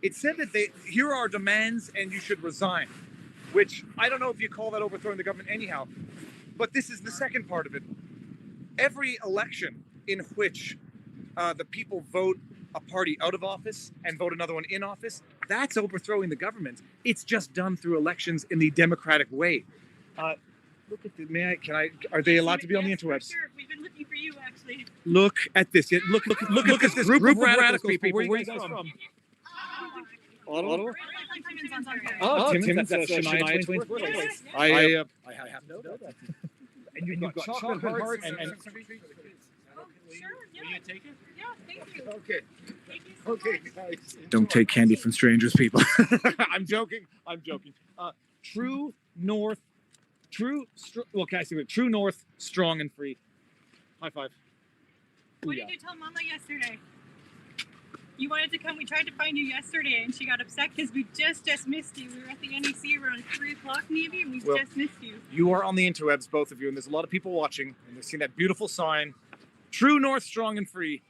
It said that here are our demands and you should resign, which I don't know if you call that overthrowing the government anyhow. But this is the second part of it. Every election in which the people vote a party out of office and vote another one in office, that's overthrowing the government. It's just done through elections in the democratic way. Look at the, are they allowed to be on the interwebs? Sure, we've been looking for you actually. Look at this. Look at this group of radical people. Where are you guys from? Ottawa? Oh, Timmins, that's Shania Twain's birthplace. I have no doubt that. And you've got chocolate hearts and Sure, yeah. Will you take it? Yeah, thank you. Okay. Thank you so much. Don't take candy from strangers, people. I'm joking. True North, True North, strong and free. High five. What did you tell Mama yesterday? You wanted to come. We tried to find you yesterday, and she got upset because we just missed you. We were at the NEC around 3 o'clock maybe, and we just missed you. You are on the interwebs, both of you, and there's a lot of people watching, and they've seen that beautiful sign, True North, strong and free.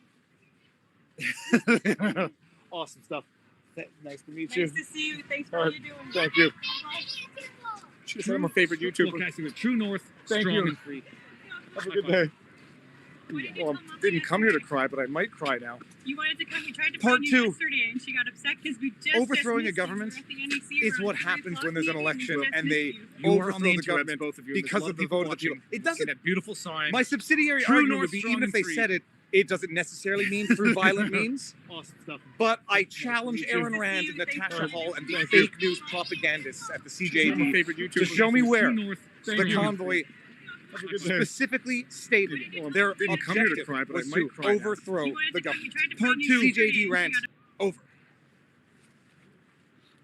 Awesome stuff. Nice to meet you. Nice to see you. Thanks for all you're doing. Thank you. She said I'm a favorite YouTuber. True North, strong and free. Have a good day. Well, I didn't come here to cry, but I might cry now. You wanted to come. We tried to Part find two. you yesterday, and she got upset because we just Overthrowing a missed you. government We were at the NEC is around what 3 happens when there's an o'clock maybe, election we just and they missed you. overthrow the government both of you, because of the vote of the people. It doesn't. that beautiful sign. My subsidiary True argument North, would be, strong even if and they free. said it, it doesn't necessarily mean through violent means. Awesome stuff. But I challenge Nice to meet you. Aaron Rand and Thank you. Natasha Hall and the Thank you. fake news propagandists at the I'm a CJD favorite YouTuber. to show me where True North, the strong and convoy Have a good day. specifically stated their Didn't come here to objective cry, but I was might to cry now. overthrow You wanted the to come. We government. tried to Part find two, you yesterday, CJD and rant she got over.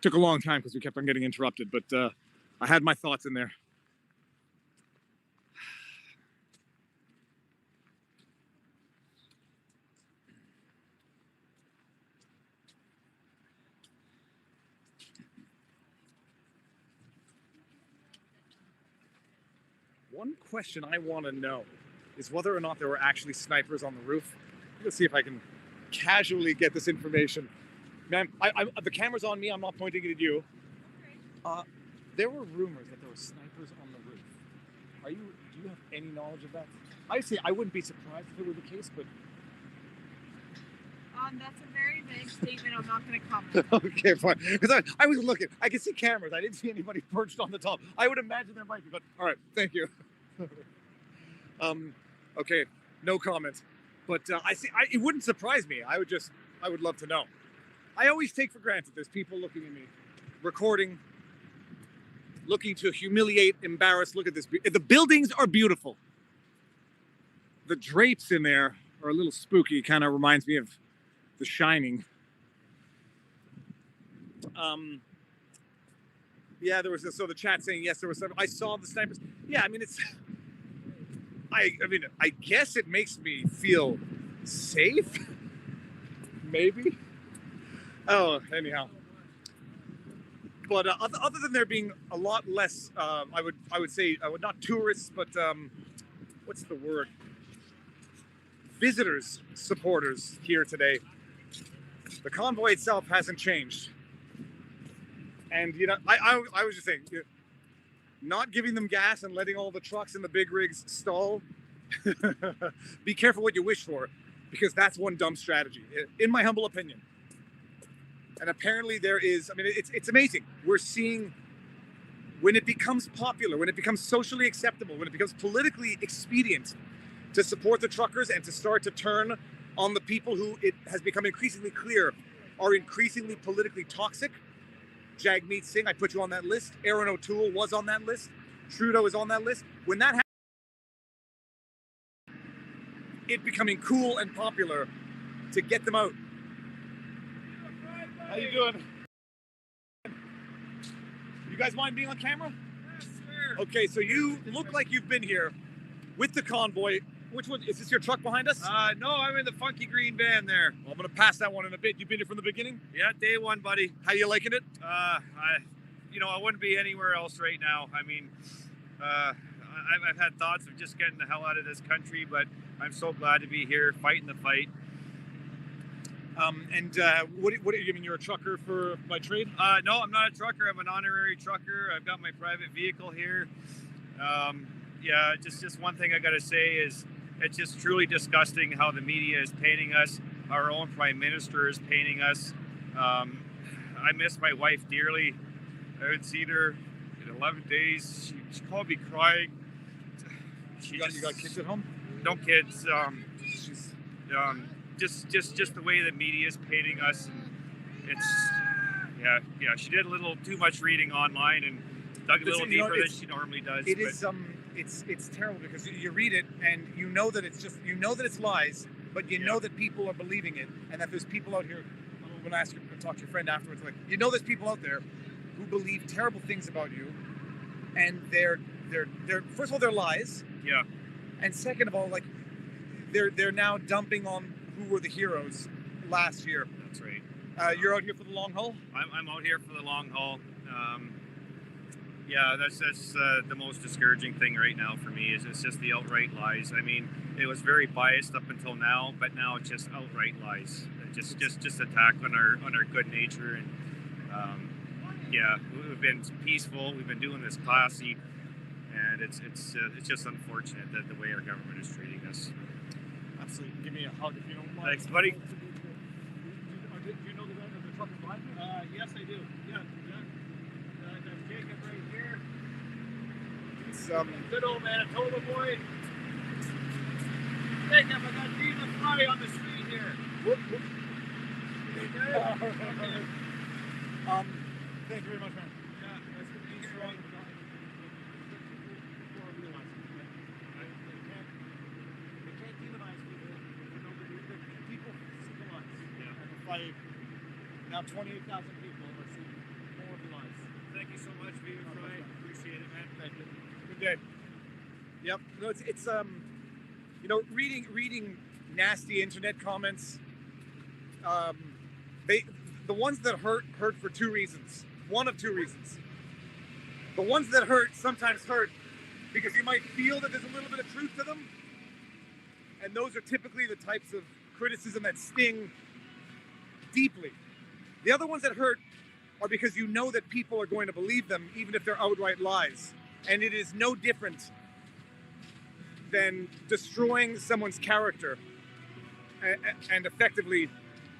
Took a long time because we kept on getting interrupted, but I had my thoughts in there. One question I want to know is whether or not there were actually snipers on the roof. Let's see if I can casually get this information. Man, the camera's on me. I'm not pointing it at you. There were rumors that there were snipers on the roof. Do you have any knowledge of that? I say I wouldn't be surprised if it were the case, but That's a very vague statement. I'm not going to comment. okay, fine. Because I was looking. I could see cameras. I didn't see anybody perched on the top. I would imagine there might be, but all right. Thank you. Okay, no comment. But it wouldn't surprise me. I would love to know. I always take for granted there's people looking at me, recording, looking to humiliate, embarrass. Look at this. The buildings are beautiful. The drapes in there are a little spooky. Kind of reminds me of The Shining. Yeah, there was so the chat saying yes, there was some. I saw the snipers. Yeah, I mean I guess it makes me feel safe. Maybe. Oh, anyhow. But other than there being a lot less, I would say not tourists, but what's the word? Visitors, supporters here today. The convoy itself hasn't changed, and I was just saying, not giving them gas and letting all the trucks and the big rigs stall. Be careful what you wish for, because that's one dumb strategy, in my humble opinion. And apparently there is. I mean, it's amazing. We're seeing when it becomes popular, when it becomes socially acceptable, when it becomes politically expedient to support the truckers and to start to turn on the people who it has become increasingly clear are increasingly politically toxic. Jagmeet Singh, I put you on that list. Aaron O'Toole was on that list. Trudeau is on that list. When that happens, it becoming cool and popular to get them out. How you doing? You guys mind being on camera? Yes, sir. Okay, so you look like you've been here with the convoy. Which one? Is this your truck behind us? No, I'm in the funky green van there. Well, I'm going to pass that one in a bit. You've been here from the beginning? Yeah, day one, buddy. How you liking it? I wouldn't be anywhere else right now. I mean, I've had thoughts of just getting the hell out of this country, but I'm so glad to be here fighting the fight. What you mean? You're a trucker by trade? No, I'm not a trucker. I'm an honorary trucker. I've got my private vehicle here. Yeah, just one thing I got to say is it's just truly disgusting how the media is painting us. Our own prime minister is painting us. I miss my wife dearly. I haven't seen her in 11 days. She called me crying. You got kids at home? No kids. Just the way the media is painting us. It's yeah. She did a little too much reading online and dug a little deeper than she normally does. It's terrible because you read it and you know that it's lies, but you know that people are believing it, and that there's people out here. I'm going to ask you to talk to your friend afterwards. Like, you know, there's people out there who believe terrible things about you, and they're first of all, they're lies. Yeah. And second of all, like they're now dumping on who were the heroes last year. That's right. You're out here for the long haul? I'm out here for the long haul. Yeah, that's the most discouraging thing right now for me is it's just the outright lies. I mean, it was very biased up until now, but now it's just outright lies. Just attack on our good nature, and yeah, we've been peaceful. We've been doing this classy, and it's just unfortunate that the way our government is treating us. Absolutely. Give me a hug if you don't mind. Thanks, buddy. Do you know the guy that the truck is behind you? Yes, I do. Yeah. There's Jacob right here. It's Good old Manitoba boy. Jacob, I got Viva Fry on the street here. Whoop. You good? Okay. Thank you very much, man. Yeah, that's good to meet you. They can't demonize people. People see the lies. Yeah. And if now 28,000 people are seeing more of the lies. Thank you so much, Viva Fry. Appreciate it, man. Thank you. Good day. Yep. No, it's you know, reading nasty internet comments. The ones that hurt for two reasons. One of two reasons. The ones that hurt sometimes hurt because you might feel that there's a little bit of truth to them, and those are typically the types of criticism that sting deeply. The other ones that hurt are because you know that people are going to believe them even if they're outright lies. And it is no different than destroying someone's character and effectively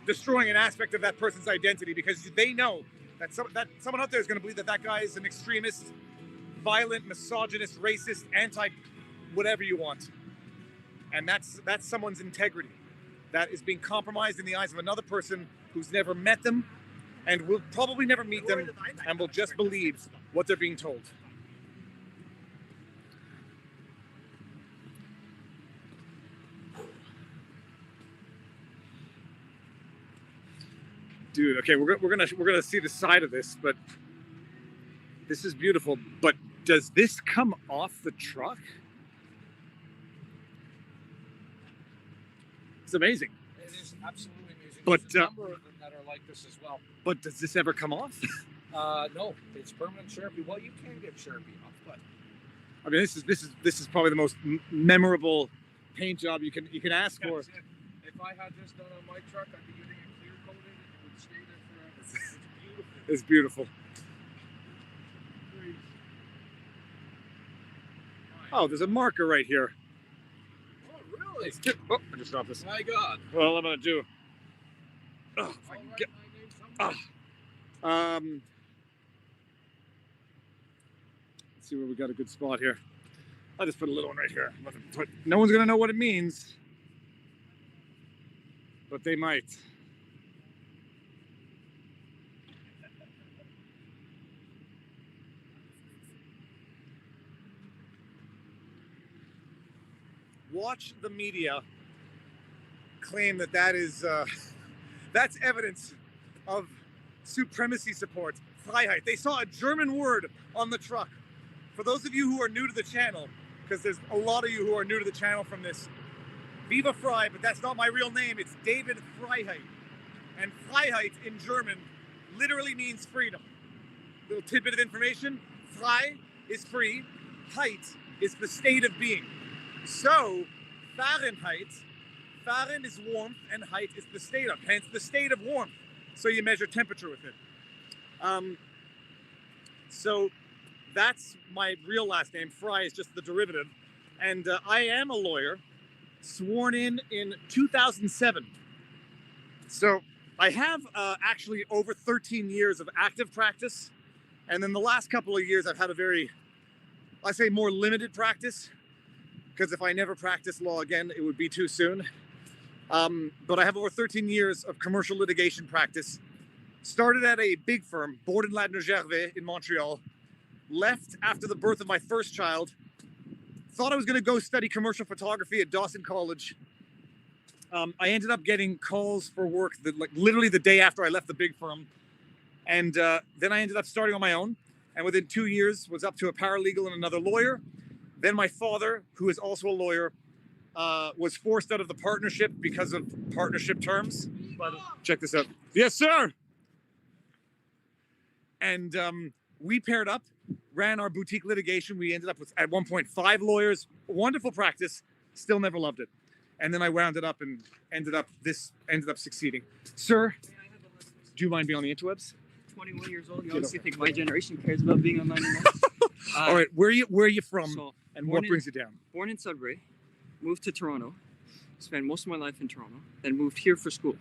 destroying an aspect of that person's identity because they know that someone out there is going to believe that guy is an extremist, violent, misogynist, racist, whatever you want. And that's someone's integrity. That is being compromised in the eyes of another person who's never met them and will probably never meet them and will just believe what they're being told. Dude, okay, we're gonna see the side of this, but this is beautiful. But does this come off the truck? It's amazing. It is absolutely amazing. But there's a number of them that are like this as well. But does this ever come off? No, it's permanent Sharpie. Well, you can get Sharpie off, but I mean, this is probably the most memorable paint job you can ask for. if I had this done on my truck, I'd be getting it clear coated. It would stay there forever. It's beautiful. It's beautiful. Oh, there's a marker right here. Oh, really? Oh, I just dropped this. My God. Well, I'm gonna do. Oh, if I can get. Let's see where we got a good spot here. I'll just put a little one right here. No one's gonna know what it means, but they might. Watch the media claim that is that's evidence of supremacy support, Freiheit. They saw a German word on the truck. For those of you who are new to the channel, because there's a lot of you who are new to the channel from this, Viva Frei, but that's not my real name. It's David Freiheit. And Freiheit in German literally means freedom. Little tidbit of information. Frei is free. Heit is the state of being. So, Fahrenheit, Fahren is warmth, and height is the state of. Hence, the state of warmth. So you measure temperature with it. So that's my real last name. Fry is just the derivative. And I am a lawyer, sworn in 2007. So I have actually over 13 years of active practice. And then the last couple of years, I've had a very, I say more limited practice, because if I never practice law again, it would be too soon. But I have over 13 years of commercial litigation practice. Started at a big firm, Borden Ladner Gervais in Montreal. Left after the birth of my first child. Thought I was going to go study commercial photography at Dawson College. I ended up getting calls for work literally the day after I left the big firm. And then I ended up starting on my own. And within 2 years, was up to a paralegal and another lawyer. Then my father, who is also a lawyer, was forced out of the partnership because of partnership terms. Check this out. Yes, sir. And we paired up, ran our boutique litigation. We ended up with, at one point, 5 lawyers. Wonderful practice. Still never loved it. And then I wound it up and ended up succeeding. Sir, do you mind being on the interwebs? 21 years old. You honestly think my generation cares about being online anymore? All right, where are you from, and what brings you down? Born in Sudbury, moved to Toronto, spent most of my life in Toronto, then moved here for school.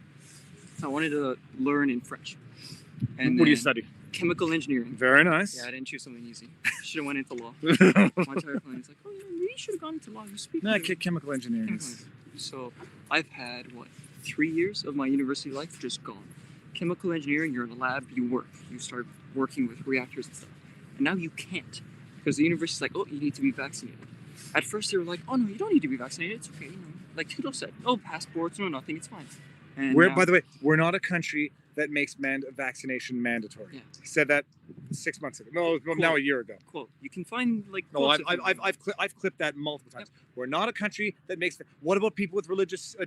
I wanted to learn in French. And what do you study? Chemical engineering. Very nice. Yeah, I didn't choose something easy. Should have went into law. My entire family is like, oh, maybe you should have gone into law. You speak. No, chemical engineering. Chemical engineering. So I've had 3 years of my university life just gone. Chemical engineering, you're in a lab, you work. You start working with reactors and stuff. And now you can't. Because the university's like, oh, you need to be vaccinated. At first they were like, oh no, you don't need to be vaccinated, it's okay. You know, like Trudeau said, oh, passports, no, nothing, it's fine. And by the way, we're not a country that makes vaccination mandatory. Yeah. He said that 6 months ago. No, cool. Now a year ago. Cool. You can find No, I've clipped that multiple times. Yep. We're not a country that makes. What about people with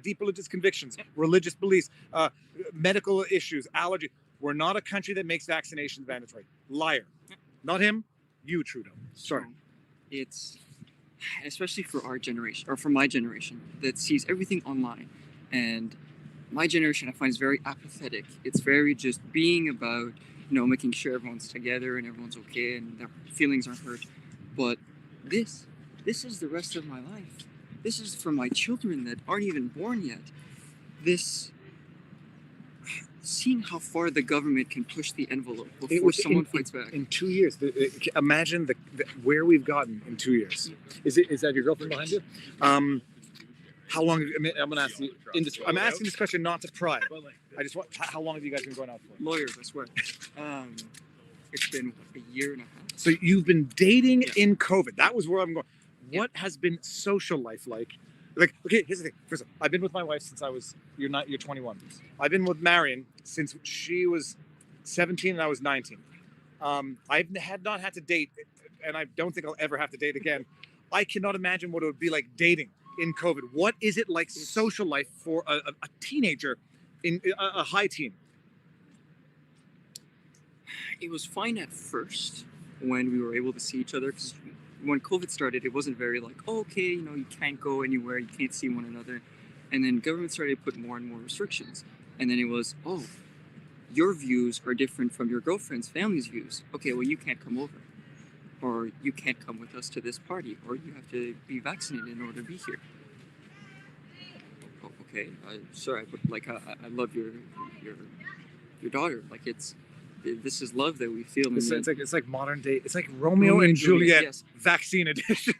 deep religious convictions, religious beliefs, medical issues, allergy? We're not a country that makes vaccinations mandatory. Liar. Yep. Not him. You, Trudeau. Sorry. So it's especially for our generation, or for my generation, that sees everything online, and my generation I find is very apathetic. It's very just being about, making sure everyone's together and everyone's okay and their feelings aren't hurt. But this is the rest of my life. This is for my children that aren't even born yet. Seeing how far the government can push the envelope before someone fights back. In 2 years, imagine where we've gotten in 2 years. Is that your girlfriend behind you? How long? I'm going to ask you. I'm asking this question not to pry. I just want. How long have you guys been going out for? Lawyers, I swear. It's been a year and a half. So you've been dating in COVID. That was where I'm going. What has been social life like? Okay, here's the thing. First of all, I've been with my wife since you're 21. I've been with Marion since she was 17 and I was 19. I've not had to date, and I don't think I'll ever have to date again. I cannot imagine what it would be like dating in COVID. What is it like social life for a teenager in a high teen? It was fine at first when we were able to see each other, because when COVID started, it wasn't very like, oh, okay, you can't go anywhere, you can't see one another. And then government started to put more and more restrictions. And then it was, oh, your views are different from your girlfriend's family's views. Okay, well, you can't come over. Or you can't come with us to this party. Or you have to be vaccinated in order to be here. Oh, okay, sorry, but I love your daughter. This is love that we feel. It's like modern day. It's like Romeo and Juliet, yes. Vaccine edition.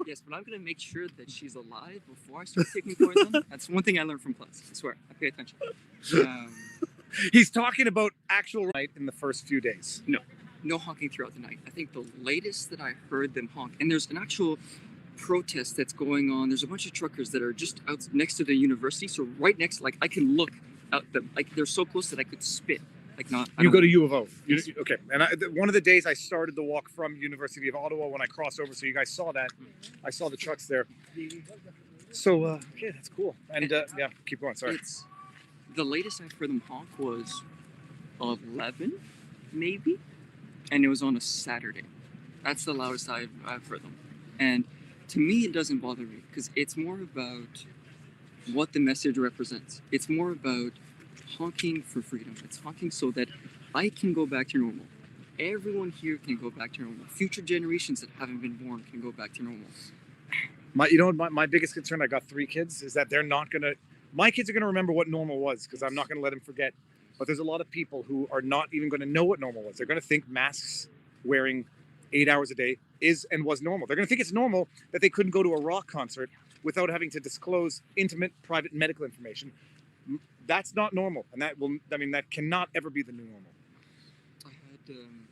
Yes, but I'm gonna make sure that she's alive before I start taking poison. That's one thing I learned from class. I swear, I pay attention. He's talking about actual night in the first few days. No honking throughout the night. I think the latest that I heard them honk, and there's an actual protest that's going on. There's a bunch of truckers that are just out next to the university. So right next, I can look out them. They're so close that I could spit. You go to U of O. Okay. And one of the days I started the walk from University of Ottawa when I crossed over, so you guys saw that. I saw the trucks there. So, okay, that's cool. And keep going. Sorry. The latest I've heard them honk was 11, maybe. And it was on a Saturday. That's the loudest I've heard them. And to me, it doesn't bother me, because it's more about what the message represents. It's more about honking for freedom. It's honking so that I can go back to normal. Everyone here can go back to normal. Future generations that haven't been born can go back to normal. My biggest concern, I got 3 kids, is that they're not going to, my kids are going to remember what normal was because I'm not going to let them forget. But there's a lot of people who are not even going to know what normal was. They're going to think masks wearing 8 hours a day is and was normal. They're going to think it's normal that they couldn't go to a rock concert without having to disclose intimate, private medical information. That's not normal. And that cannot ever be the new normal.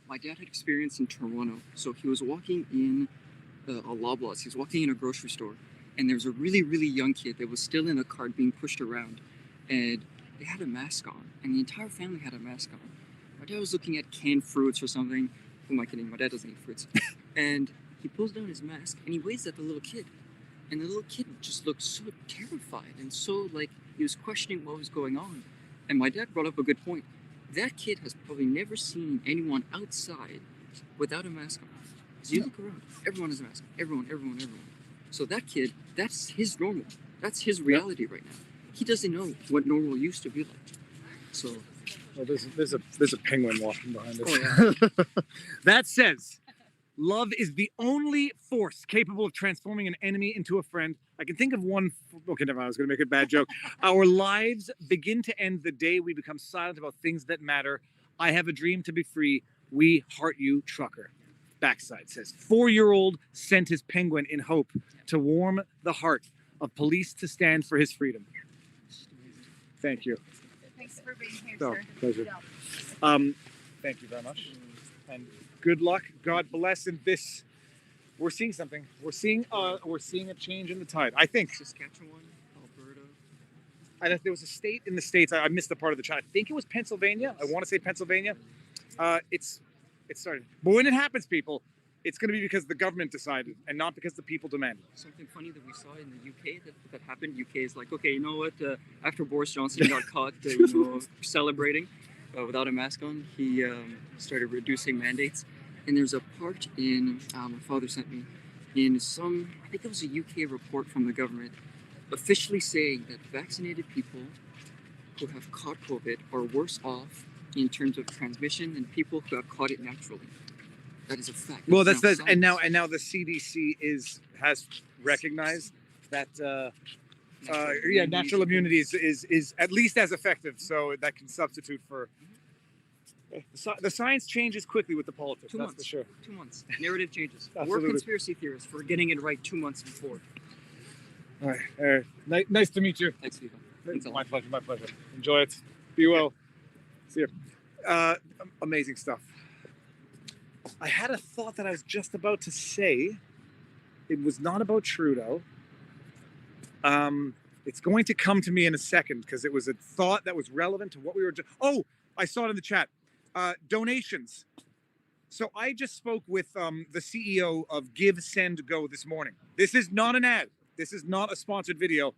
My dad had experience in Toronto. So he was walking in a Loblaws. He was walking in a grocery store. And there was a really, really young kid that was still in a cart being pushed around. And they had a mask on. And the entire family had a mask on. My dad was looking at canned fruits or something. Who am I kidding? My dad doesn't eat fruits. And he pulls down his mask and he waves at the little kid. And the little kid just looked so terrified and so like he was questioning what was going on. And my dad brought up a good point. That kid has probably never seen anyone outside without a mask on. So you look around, everyone has a mask on. Everyone. So that kid, that's his normal. That's his reality right now. He doesn't know what normal used to be like. So well, there's a penguin walking behind us. Oh, yeah. That says, love is the only force capable of transforming an enemy into a friend. I can think of one. Okay, never mind. I was going to make a bad joke. Our lives begin to end the day we become silent about things that matter. I have a dream to be free. We heart you, trucker. Backside says 4-year-old sent his penguin in hope to warm the heart of police to stand for his freedom. Thank you. Thanks for being here, No, sir. pleasure. Thank you very much. And good luck. God bless in this. We're seeing something. We're seeing a change in the tide. I think. Saskatchewan, Alberta. There was a state in the States. I missed the part of the chat. I think it was Pennsylvania. I want to say Pennsylvania. It started. But when it happens, people, it's going to be because the government decided and not because the people demanded. Something funny that we saw in the UK that happened. UK is like, okay, you know what? After Boris Johnson got caught, celebrating without a mask on, he started reducing mandates. And there's a part in my father sent me in I think it was a UK report from the government, officially saying that vaccinated people who have caught COVID are worse off in terms of transmission than people who have caught it naturally. That is a fact. Well, that's and now the CDC has recognized that natural immunity is at least as effective, so that can substitute for. The science changes quickly with the politics. 2 that's months. for sure. 2 months. Narrative changes. Absolutely. We're conspiracy theorists for getting it right 2 months before. All right. Nice to meet you. Thanks, Viva. My pleasure. My pleasure. Enjoy it. Be well. See you. Amazing stuff. I had a thought that I was just about to say. It was not about Trudeau. It's going to come to me in a second because it was a thought that was relevant to what we were. Oh, I saw it in the chat. Donations. So I just spoke with the CEO of Give, Send, Go this morning. This is not an ad. This is not a sponsored video.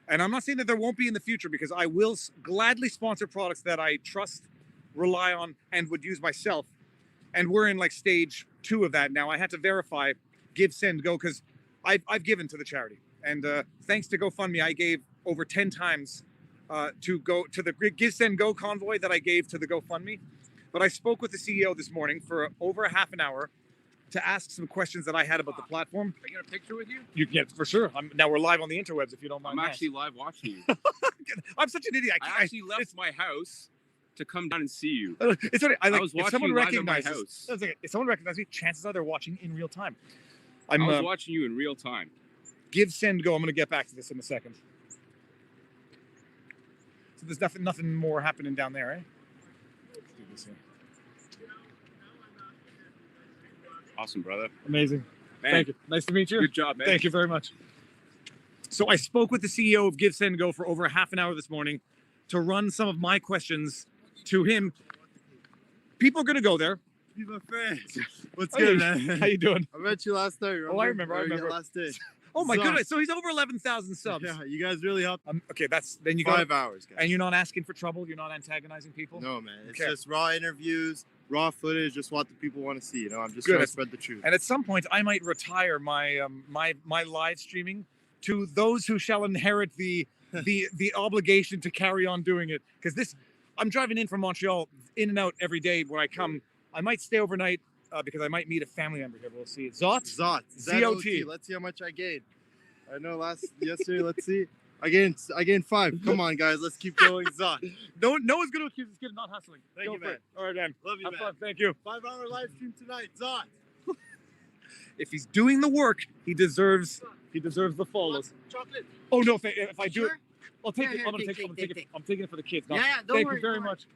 And I'm not saying that there won't be in the future because I will gladly sponsor products that I trust, rely on, and would use myself. And we're in like stage 2 of that now. I had to verify Give, Send, Go because I've given to the charity. And thanks to GoFundMe, I gave over 10 times to the Give, Send, Go convoy that I gave to the GoFundMe. But I spoke with the CEO this morning for over a half an hour to ask some questions that I had about the platform. Can I get a picture with you? You can get for sure. Now we're live on the interwebs if you don't mind. I'm actually live watching you. I'm such an idiot. I actually left my house to come down and see you. It's funny. I was if watching someone you live in my recognizes. house. If someone recognizes me, chances are they're watching in real time. I was watching you in real time. Give, Send, Go. I'm going to get back to this in a second. So there's nothing more happening down there, eh? Let's do this here. Awesome, brother. Amazing. Man, Thank you. Nice to meet you. good job, man. Thank you very much. So I spoke with the CEO of Give, Send, Go for over a half an hour this morning to run some of my questions to him. People are going to go there. Viva fans. What's Hey, good, man? How you doing? I met you last night. Oh, I remember. Last day. Oh my Sucks. goodness! So he's over 11,000 subs. Yeah, you guys really helped. Okay, then you got 5 hours, guys. and you're not asking for trouble. You're not antagonizing people. No, man. It's Okay. just raw interviews, raw footage. Just what the people want to see. I'm just Good. trying to spread the truth. And at some point, I might retire my my live streaming to those who shall inherit the the obligation to carry on doing it, because I'm driving in from Montreal, in and out every day when I come. I might stay overnight because I might meet a family member here. We'll see. Zot? Zot. Z-O-T. Let's see how much I gained. I know yesterday, let's see. I gained 5. Come on, guys. Let's keep going. Zot. No one's going to accuse this kid of not hustling. Thank Go you, for man. it. All right, man. Love you, Have man. fun. Thank you. 5-hour live stream tonight. Zot. If he's doing the work, he deserves the follows. Chocolate. Oh no! If I do it, Sure? I'll take Here, it. I'm here, taking take. it. I'm taking it for the kids. No, Yeah, don't thank worry, you very don't worry. much.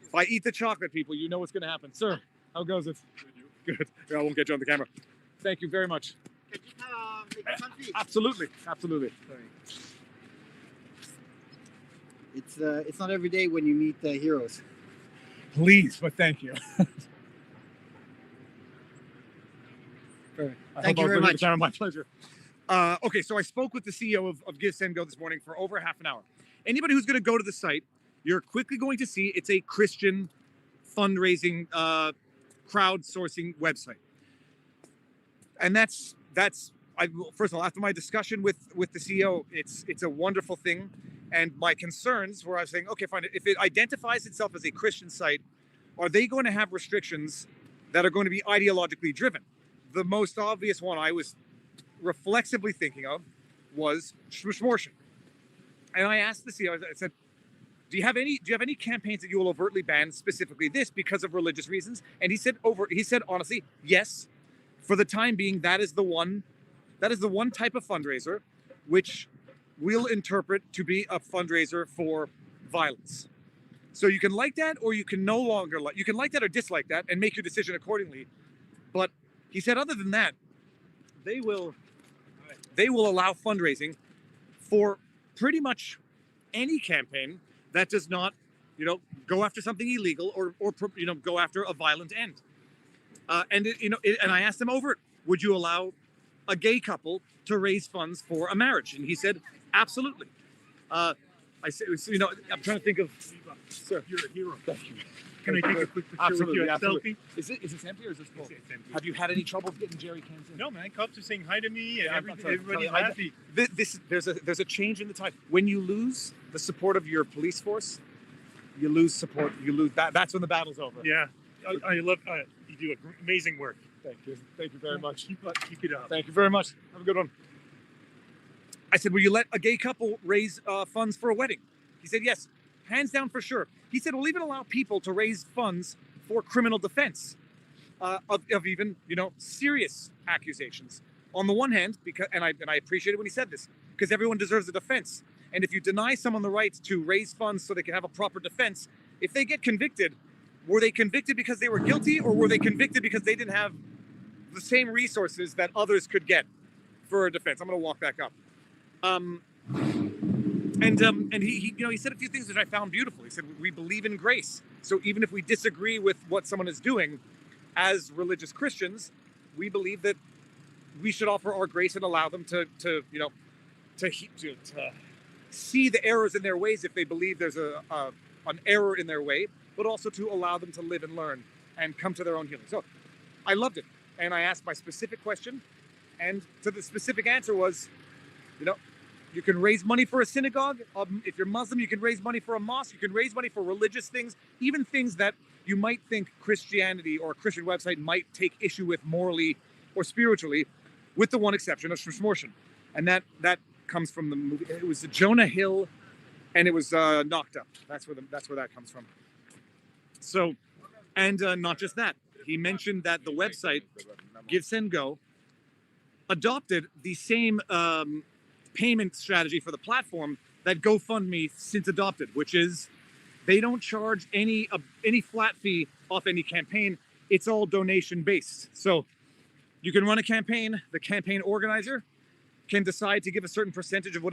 If I eat the chocolate, people, you know what's going to happen, sir. How goes it? Good. Yeah, I won't get you on the camera. Thank you very much. Can you make something? Absolutely. It's not every day when you meet heroes. Please, but thank you. Thank you very much. My pleasure. Okay, so I spoke with the CEO of Give Send Go this morning for over half an hour. Anybody who's going to go to the site, you're quickly going to see it's a Christian fundraising, crowdsourcing website, and that's. First of all, after my discussion with the CEO, it's a wonderful thing, and my concerns were I was saying, okay, fine. If it identifies itself as a Christian site, are they going to have restrictions that are going to be ideologically driven? The most obvious one I was reflexively thinking of was smortion. And I asked the CEO, I said, do you have any campaigns that you will overtly ban, specifically this, because of religious reasons? And he said honestly, yes. For the time being, that is the one type of fundraiser which we'll interpret to be a fundraiser for violence. So you can like that, or you can no longer like. You can like that or dislike that, and make your decision accordingly. But he said, other than that, they will allow fundraising for pretty much any campaign that does not, go after something illegal or go after a violent end. And I asked him over it, would you allow a gay couple to raise funds for a marriage? And he said, absolutely. I said, I'm trying to think of. Viva, Sir, you're a hero. thank you. Can I take a quick picture Absolutely, with you? A absolutely. selfie? Is this empty or is this full? It's empty. Have you had any trouble getting jerry cans in? No, man. Cops are saying hi to me, and Yeah, I'm sorry. everybody's I- happy. There's a change in the tide. When you lose the support of your police force, you lose support. You lose that. That's when the battle's over. Yeah, I love. You do amazing work. Thank you. Thank you very much. Keep it up. Thank you very much. Have a good one. I said, will you let a gay couple raise funds for a wedding? He said, yes, hands down for sure. He said, we'll even allow people to raise funds for criminal defense of even, serious accusations. On the one hand, and I appreciate it when he said this, because everyone deserves a defense. And if you deny someone the right to raise funds so they can have a proper defense, if they get convicted, were they convicted because they were guilty, or were they convicted because they didn't have the same resources that others could get for a defense? I'm going to walk back up. And he said a few things that I found beautiful. He said, we believe in grace. So even if we disagree with what someone is doing, as religious Christians, we believe that we should offer our grace and allow them to see the errors in their ways if they believe there's an error in their way, but also to allow them to live and learn and come to their own healing. So I loved it. And I asked my specific question, and to the specific answer was, you can raise money for a synagogue. If you're Muslim, you can raise money for a mosque. You can raise money for religious things, even things that you might think Christianity or a Christian website might take issue with morally or spiritually, with the one exception of smortion. And that comes from the movie. It was Jonah Hill, and it was Knocked Up. That's where that comes from. So, and not just that. He mentioned that the website Give Send Go adopted the same payment strategy for the platform that GoFundMe since adopted, which is they don't charge any flat fee off any campaign. It's all donation based. So you can run a campaign. The campaign organizer can decide to give a certain percentage of whatever